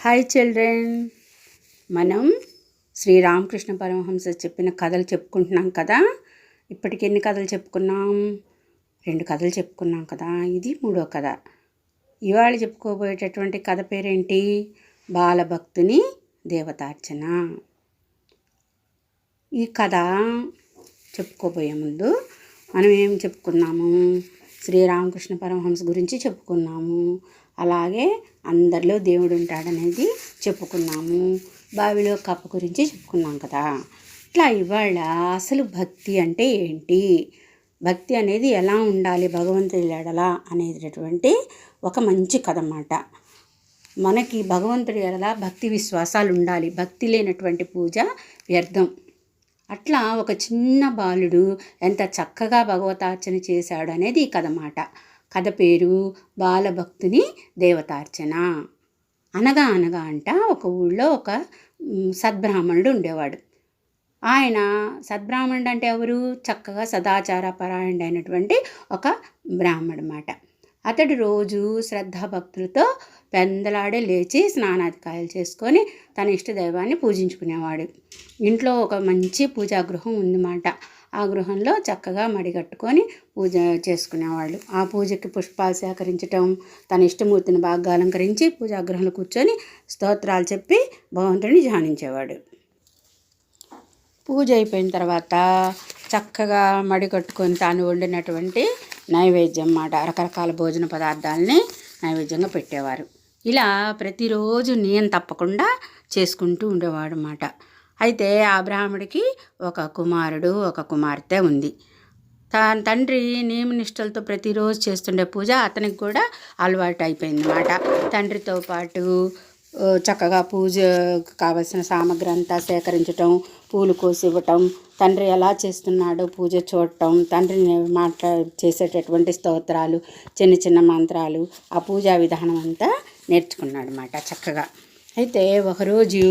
Hi children, మనం శ్రీరామకృష్ణ పరమహంస చెప్పిన కథలు చెప్పుకుంటున్నాం కదా. ఇప్పటికి ఎన్ని కథలు చెప్పుకున్నాం? 2 కథలు చెప్పుకున్నాం కదా. ఇది 3వ కథ. ఇవాళ చెప్పుకోబోయేటటువంటి కథ పేరేంటి? బాలభక్తుని దేవతార్చన. ఈ కథ చెప్పుకోబోయే ముందు మనం ఏం చెప్పుకున్నాము? శ్రీరామకృష్ణ పరమహంస గురించి చెప్పుకున్నాము. అలాగే అందరిలో దేవుడు ఉంటాడనేది చెప్పుకున్నాము. బావిలో కప్ప గురించి చెప్పుకున్నాం కదా. ఇట్లా ఇవాళ అసలు భక్తి అంటే ఏంటి, భక్తి అనేది ఎలా ఉండాలి భగవంతుడి ఎడల అనేటటువంటి ఒక మంచి కథ అన్నమాట. మనకి భగవంతుడి ఎడల భక్తి విశ్వాసాలు ఉండాలి. భక్తి లేనటువంటి పూజ వ్యర్థం. అట్లా ఒక చిన్న బాలుడు ఎంత చక్కగా భగవతార్చన చేశాడు అనేది ఈ కథ మాట. కథ పేరు బాలభక్తుని దేవతార్చన. అనగా అంట ఒక ఊళ్ళో ఒక సద్బ్రాహ్మణుడు ఉండేవాడు. ఆయన సద్బ్రాహ్మణుడు అంటే ఎవరు? చక్కగా సదాచార పరాయణుడు అయినటువంటి ఒక బ్రాహ్మణుడు మాట. అతడు రోజు శ్రద్ధాభక్తులతో పెందలాడే లేచి స్నానాధికారాలు చేసుకొని తన ఇష్టదైవాన్ని పూజించుకునేవాడు. ఇంట్లో ఒక మంచి పూజాగృహం ఉందన్నమాట. ఆ గృహంలో చక్కగా మడిగట్టుకొని పూజ చేసుకునేవాళ్ళు. ఆ పూజకి పుష్పాలు సేకరించటం, తన ఇష్టమూర్తిని బాగా అలంకరించి పూజాగృహంలో కూర్చొని స్తోత్రాలు చెప్పి భగవంతుడిని ధ్యానించేవాడు. పూజ అయిపోయిన తర్వాత చక్కగా మడికట్టుకొని తాను వండినటువంటి నైవేద్యం అన్నమాట, రకరకాల భోజన పదార్థాలని నైవేద్యంగా పెట్టేవారు. ఇలా ప్రతిరోజు నియం తప్పకుండా చేసుకుంటూ ఉండేవాడు అన్నమాట. అయితే ఆ బ్రాహ్మడికి ఒక కుమారుడు ఒక కుమార్తె ఉంది. తండ్రి నియమనిష్టలతో ప్రతిరోజు చేస్తుండే పూజ అతనికి కూడా అలవాటు అయిపోయింది అన్నమాట. తండ్రితో పాటు చక్కగా పూజ కావలసిన సామగ్రి అంతా సేకరించటం, పూలు కోసి ఇవ్వటం, తండ్రి ఎలా చేస్తున్నాడో పూజ చూడటం, తండ్రిని చేసేటటువంటి స్తోత్రాలు, చిన్న చిన్న మంత్రాలు, ఆ పూజా విధానం అంతా నేర్చుకున్నాడు అన్నమాట చక్కగా. అయితే ఒకరోజు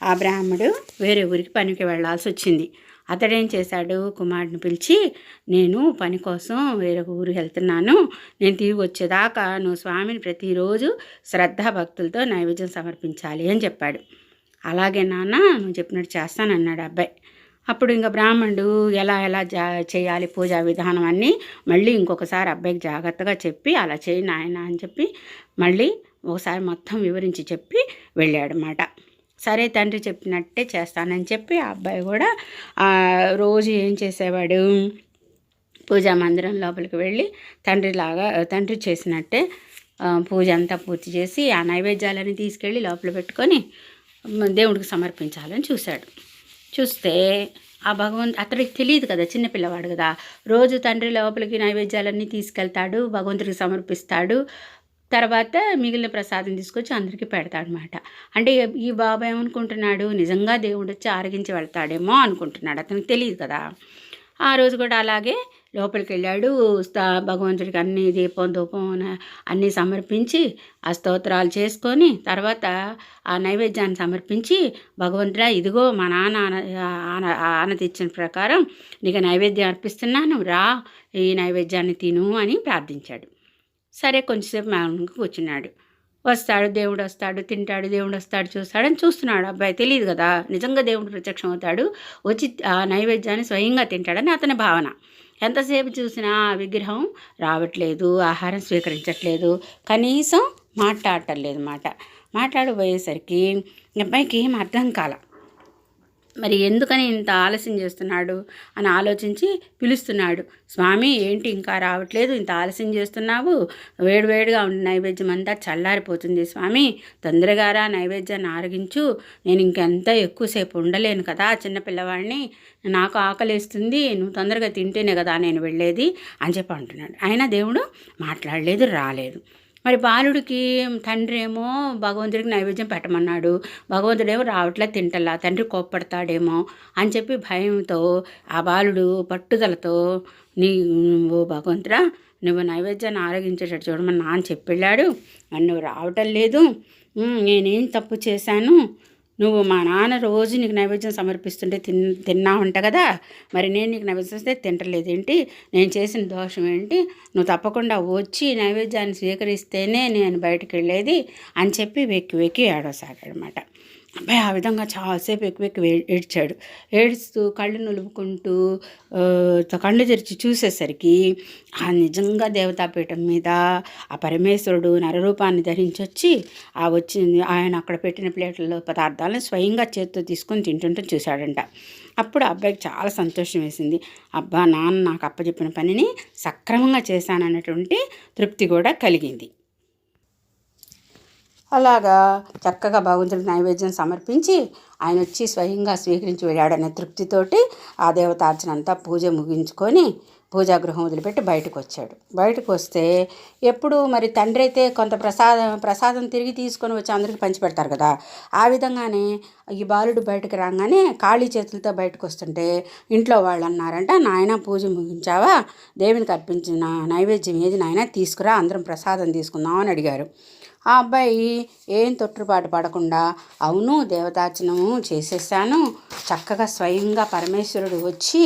ఆ బ్రాహ్మడు వేరే ఊరికి పనికి వెళ్ళాల్సి వచ్చింది. అతడేం చేశాడు, కుమారుడిని పిలిచి, నేను పని కోసం వేరే ఊరికి వెళ్తున్నాను, నేను తిరిగి వచ్చేదాకా నువ్వు స్వామిని ప్రతిరోజు శ్రద్ధాభక్తులతో నైవేద్యం సమర్పించాలి అని చెప్పాడు. అలాగే నాన్న, నువ్వు చెప్పినట్టు చేస్తానన్నాడు అబ్బాయి. అప్పుడు ఇంకా బ్రాహ్మణుడు ఎలా చేయాలి పూజా విధానం అన్నీ మళ్ళీ ఇంకొకసారి అబ్బాయికి జాగ్రత్తగా చెప్పి, అలా చేయి నాయన అని చెప్పి మళ్ళీ ఒకసారి మొత్తం వివరించి చెప్పి వెళ్ళాడనమాట. సరే తండ్రి చెప్పినట్టే చేస్తానని చెప్పి ఆ అబ్బాయి కూడా రోజు ఏం చేసేవాడు, పూజా మందిరం లోపలికి వెళ్ళి తండ్రి చేసినట్టే పూజ అంతా పూర్తి చేసి ఆ నైవేద్యాలని తీసుకెళ్ళి లోపల పెట్టుకొని దేవుడికి సమర్పించాలని చూస్తే ఆ అతడికి తెలియదు కదా, చిన్నపిల్లవాడు కదా. రోజు తండ్రి లోపలికి నైవేద్యాలన్నీ తీసుకెళ్తాడు, భగవంతుడికి సమర్పిస్తాడు, తర్వాత మిగిలిన ప్రసాదం తీసుకొచ్చి అందరికీ పెడతాడనమాట. అంటే ఈ బాబా ఏమనుకుంటున్నాడు, నిజంగా దేవుడు వచ్చి ఆరగించి వెళ్తాడేమో అనుకుంటున్నాడు. అతనికి తెలియదు కదా. ఆ రోజు కూడా అలాగే లోపలికి వెళ్ళాడు. భగవంతుడికి అన్ని దీపం ధూపం అన్నీ సమర్పించి ఆ స్తోత్రాలు చేసుకొని తర్వాత ఆ నైవేద్యాన్ని సమర్పించి, భగవంతుడా ఇదిగో మా నాన్న ఆనతి ఇచ్చిన ప్రకారం నీకు నైవేద్యం అర్పిస్తున్నాను, రా ఈ నైవేద్యాన్ని తిను అని ప్రార్థించాడు. సరే కొంచెంసేపు మౌనంగా కూర్చున్నాడు. దేవుడు వస్తాడు, తింటాడు, దేవుడు వస్తాడు, చూస్తాడని చూస్తున్నాడు. అబ్బాయి తెలియదు కదా, నిజంగా దేవుడు ప్రత్యక్షం అవుతాడు, వచ్చి ఆ నైవేద్యాన్ని స్వయంగా తింటాడని అతని భావన. ఎంతసేపు చూసినా ఆ విగ్రహం రావట్లేదు, ఆహారం స్వీకరించట్లేదు, కనీసం మాట్లాడటం లేదు మాట్లాడబోయేసరికి అబ్బాయికి ఏం అర్థం కాల. మరి ఎందుకని ఇంత ఆలస్యం చేస్తున్నాడు అని ఆలోచించి పిలుస్తున్నాడు. స్వామి ఏంటి ఇంకా రావట్లేదు, ఇంత ఆలస్యం చేస్తున్నావు, వేడివేడిగా ఉన్న నైవేద్యం అంతా చల్లారిపోతుంది స్వామి, తొందరగా రా నైవేద్యాన్ని ఆరగించు, నేను ఇంకెంత ఎక్కువసేపు ఉండలేను కదా, చిన్నపిల్లవాడిని, నాకు ఆకలిస్తుంది, నువ్వు తొందరగా తింటేనే కదా నేను వెళ్ళేది అని చెప్పి అంటున్నాడు. అయినా దేవుడు మాట్లాడలేదు, రాలేదు. మరి బాలుడికి తండ్రి ఏమో భగవంతుడికి నైవేద్యం పెట్టమన్నాడు, భగవంతుడేమో రావట్లే తింటల్లా, తండ్రి కోప్పడతాడేమో అని చెప్పి భయంతో ఆ బాలుడు పట్టుదలతో ఓ భగవంతుడా, నువ్వు నైవేద్యాన్ని ఆరగించేటట్టు చూడమని నాన్న చెప్పి వెళ్ళాడు, నువ్వు రావటం లేదు, నేనేం తప్పు చేశాను, నువ్వు మా నాన్న రోజు నీకు నైవేద్యం సమర్పిస్తుంటే తిన్నావంట కదా, మరి నేను నీకు నైవేద్యం ఇస్తే తింటలేదేంటి, నేను చేసిన దోషం ఏంటి, నువ్వు తప్పకుండా వచ్చి నైవేద్యాన్ని స్వీకరిస్తేనే నేను బయటకు వెళ్ళేది అని చెప్పి వెక్కి వెక్కి ఏడవసాగాడనమాట. అబ్బాయి ఆ విధంగా చాలాసేపు ఎక్కువ ఏడ్చాడు. ఏడుస్తూ కళ్ళు నులుపుకుంటూ కళ్ళు తెరిచి చూసేసరికి ఆ నిజంగా దేవతాపీఠం మీద ఆ పరమేశ్వరుడు నరరూపాన్ని ధరించి వచ్చి ఆయన అక్కడ పెట్టిన ప్లేట్లలో పదార్థాలను స్వయంగా చేతితో తీసుకొని తింటుంటూ చూశాడంట. అప్పుడు అబ్బాయికి చాలా సంతోషం వేసింది. అబ్బా, నాన్న నాకు అప్పచెప్పిన పనిని సక్రమంగా చేశానన్నటువంటి తృప్తి కూడా కలిగింది. అలాగా చక్కగా భగవంతుడికి నైవేద్యం సమర్పించి ఆయన వచ్చి స్వయంగా స్వీకరించి వెళ్ళాడనే తృప్తితోటి ఆ దేవతార్చన అంతా పూజ ముగించుకొని పూజాగృహం వదిలిపెట్టి బయటకు వచ్చాడు. బయటకు వస్తే ఎప్పుడు మరి తండ్రి అయితే కొంత ప్రసాదం తిరిగి తీసుకొని వచ్చి అందరికీ పంచిపెడతారు కదా, ఆ విధంగానే ఈ బాలుడు బయటకు రాగానే ఖాళీ చేతులతో బయటకు వస్తుంటే ఇంట్లో వాళ్ళు అన్నారంట, నాయన పూజ ముగించావా, దేవునికి అర్పించిన నైవేద్యం ఏది నాయన, తీసుకురా, అందరం ప్రసాదం తీసుకుందాం అని అడిగారు. ఆ అబ్బాయి ఏం తొట్టుపాటు పడకుండా, అవును దేవతార్చనము చేసేసాను, చక్కగా స్వయంగా పరమేశ్వరుడు వచ్చి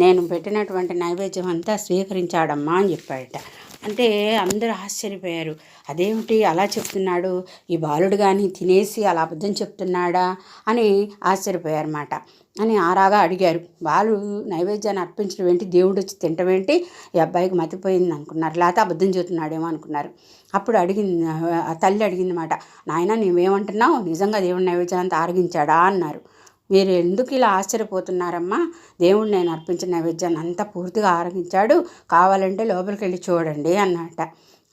నేను పెట్టినటువంటి నైవేద్యం అంతా స్వీకరించాడమ్మా అని చెప్పాడట. అంటే అందరూ ఆశ్చర్యపోయారు. అదేమిటి అలా చెప్తున్నాడు, ఈ బాలుడు కానీ తినేసి అలా అబద్ధం చెప్తున్నాడా అని ఆశ్చర్యపోయారన్నమాట. అని ఆరాగా అడిగారు. వాళ్ళు నైవేద్యాన్ని అర్పించడం ఏంటి, దేవుడు వచ్చి తింటం ఏంటి, ఈ అబ్బాయికి మతిపోయింది అనుకున్నారు, లేకపోతే అబద్ధం చెబుతున్నాడేమో అనుకున్నారు. అప్పుడు ఆ తల్లి అడిగిందన్నమాట, నాయన నువ్వేమంటున్నావు, నిజంగా దేవుడి నైవేద్యం అంతా ఆరగించాడా అన్నారు. మీరు ఎందుకు ఇలా ఆశ్చర్యపోతున్నారమ్మా, దేవుడు నేను అర్పించిన నైవేద్యాన్ని అంతా పూర్తిగా ఆరగించాడు, కావాలంటే లోపలికి వెళ్ళి చూడండి అన్నట.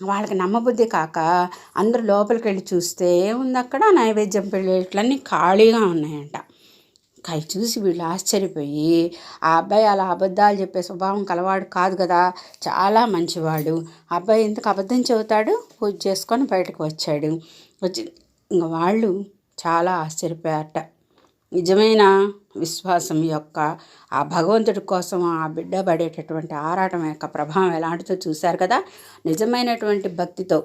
వాళ్ళకి నమ్మబుద్ధి కాక అందరూ లోపలికి వెళ్ళి చూస్తే ఏముంది, అక్కడ నైవేద్యం ప్లేట్లన్నీ ఖాళీగా ఉన్నాయంట. అవి చూసి వీళ్ళు ఆశ్చర్యపోయి, ఆ అబ్బాయి అలా అబద్ధాలు చెప్పే స్వభావం కలవాడు కాదు కదా, చాలా మంచివాడు, అబ్బాయి ఎందుకు అబద్ధం చెబుతాడు, పూజ చేసుకొని బయటకు వచ్చాడు. ఇంకా వాళ్ళు చాలా ఆశ్చర్యపోయారట. నిజమైన విశ్వాసం యొక్క ఆ భగవంతుడి కోసం ఆ బిడ్డ పడేటటువంటి ఆరాటం యొక్క ప్రభావం ఎలాంటిదో చూశారు కదా. నిజమైనటువంటి భక్తితో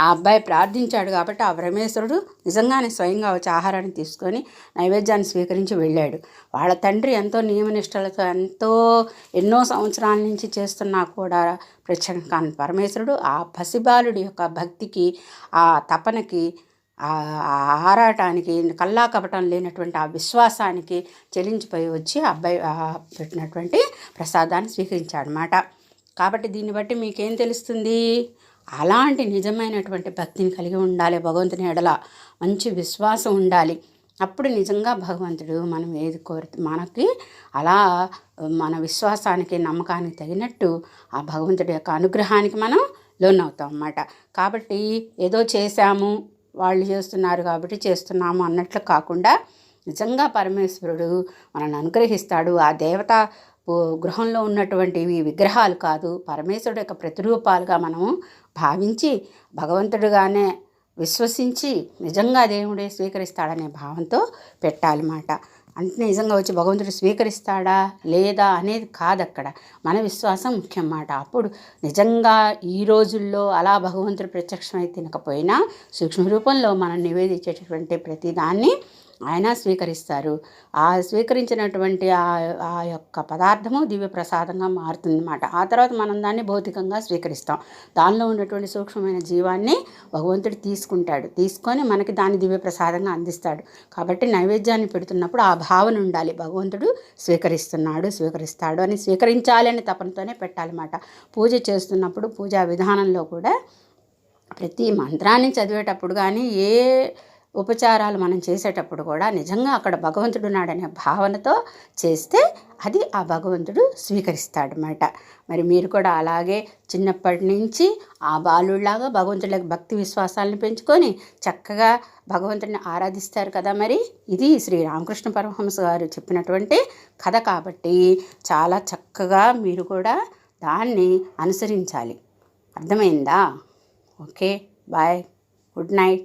ఆ అబ్బాయి ప్రార్థించాడు కాబట్టి ఆ పరమేశ్వరుడు నిజంగానే స్వయంగా వచ్చి ఆహారాన్ని తీసుకొని నైవేద్యాన్ని స్వీకరించి వెళ్ళాడు. వాళ్ళ తండ్రి ఎంతో నియమనిష్టలతో ఎన్నో సంవత్సరాల నుంచి చేస్తున్నా కూడా ప్రత్యక్షం కాని పరమేశ్వరుడు ఆ పసిబాలుడి యొక్క భక్తికి, ఆ తపనకి, ఆ ఆరాటానికి, కల్లా కపటం లేనటువంటి ఆ విశ్వాసానికి చెలించిపోయి వచ్చి అబ్బాయి పెట్టినటువంటి ప్రసాదాన్ని స్వీకరించాడనమాట. కాబట్టి దీన్ని బట్టి మీకేం తెలుస్తుంది, అలాంటి నిజమైనటువంటి భక్తిని కలిగి ఉండాలి, భగవంతుని ఎడల మంచి విశ్వాసం ఉండాలి. అప్పుడు నిజంగా భగవంతుడు మనం ఏది మనకి అలా మన విశ్వాసానికి నమ్మకానికి తగినట్టు ఆ భగవంతుడి యొక్క అనుగ్రహానికి మనం లోనవుతాం అన్నమాట. కాబట్టి ఏదో చేశాము, వాళ్ళు చేస్తున్నారు కాబట్టి చేస్తున్నాము అన్నట్లు కాకుండా నిజంగా పరమేశ్వరుడు మనల్ని అనుగ్రహిస్తాడు. ఆ దేవత గృహంలో ఉన్నటువంటివి విగ్రహాలు కాదు, పరమేశ్వరుడు యొక్క ప్రతిరూపాలుగా మనము భావించి భగవంతుడుగానే విశ్వసించి నిజంగా దేవుడే స్వీకరిస్తాడనే భావంతో పెట్టాలన్నమాట. అంటే నిజంగా వచ్చి భగవంతుడు స్వీకరిస్తాడా లేదా అనేది కాదు, అక్కడ మన విశ్వాసం ముఖ్యం మాట. అప్పుడు నిజంగా ఈ రోజుల్లో అలా భగవంతుడు ప్రత్యక్షమై తినకపోయినా సూక్ష్మ రూపంలో మనం నివేదించేటటువంటి ప్రతిదాన్ని ఆయన స్వీకరిస్తారు. ఆ స్వీకరించినటువంటి ఆ యొక్క పదార్థము దివ్య ప్రసాదంగా మారుతుందన్నమాట. ఆ తర్వాత మనం దాన్ని భౌతికంగా స్వీకరిస్తాం. దానిలో ఉన్నటువంటి సూక్ష్మమైన జీవాన్ని భగవంతుడు తీసుకొని మనకి దాన్ని దివ్య ప్రసాదంగా అందిస్తాడు. కాబట్టి నైవేద్యాన్ని పెడుతున్నప్పుడు ఆ భావన ఉండాలి, భగవంతుడు స్వీకరిస్తాడు అని, స్వీకరించాలి అని తపనతోనే పెట్టాలన్నమాట. పూజ చేస్తున్నప్పుడు పూజా విధానంలో కూడా ప్రతి మంత్రాన్ని చదివేటప్పుడు కానీ ఏ ఉపచారాలు మనం చేసేటప్పుడు కూడా నిజంగా అక్కడ భగవంతుడు ఉన్నాడనే భావనతో చేస్తే అది ఆ భగవంతుడు స్వీకరిస్తాడనమాట. మరి మీరు కూడా అలాగే చిన్నప్పటి నుంచి ఆ బాలుడిలాగా భగవంతుడికి భక్తి విశ్వాసాలను పెంచుకొని చక్కగా భగవంతుడిని ఆరాధిస్తారు కదా. మరి ఇది శ్రీ రామకృష్ణ పరమహంస గారు చెప్పినటువంటి కథ కాబట్టి చాలా చక్కగా మీరు కూడా దాన్ని అనుసరించాలి. అర్థమైందా? Okay, bye, good night.